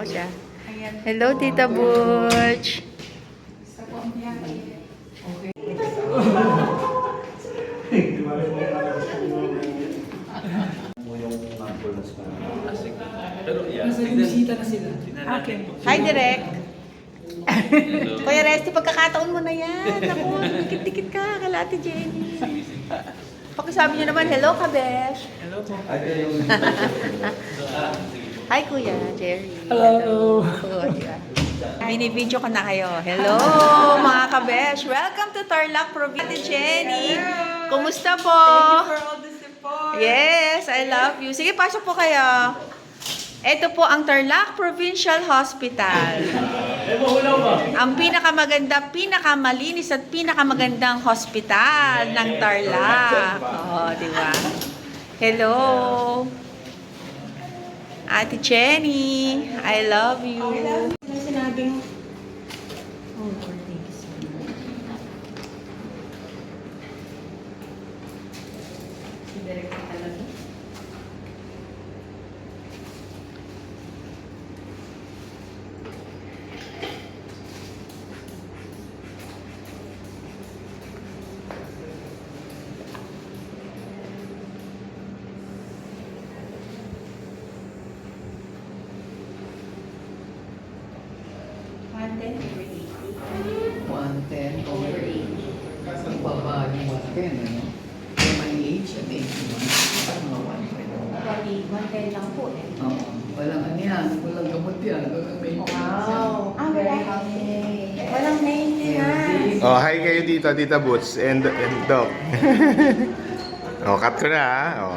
siya. Hello, Tita Butch. Pero yeah, bisita na sila. Okay. Hi, Direk. Kuya Resty, pagkakataon mo na yan. Ako, dikit-dikit ka, kala Ate Jenny. Pakisabi niyo naman, hello, Kabesh. hello po. Hi, Kuya Jerry. Hello. Oo, diba? Binibidyo ko na kayo. Hello, mga Kabesh. Welcome to Tarlac Province. Ate Jenny. Kumusta po? Thank you for all the support. Yes, I love you. Sige, pasok po kayo. Ito po ang Tarlac Provincial Hospital. Ang pinakamaganda, pinakamalinis at pinakamagandang hospital ng Tarlac. Oh, di ba? Hello. Ate Jenny, I love you. Sinabing, over 110 over 80. Ang baba yung 110, ano? Kaya may age at 81. Mga 110. 110 lang po eh. Oo. Walang ano yan. Walang gamot yan. Walang maintenance yan. Ah, wala. Walang maintenance. Oh, hi kayo dito, Tita Boots and Doc. Oh, cut ko na, ha? Oh.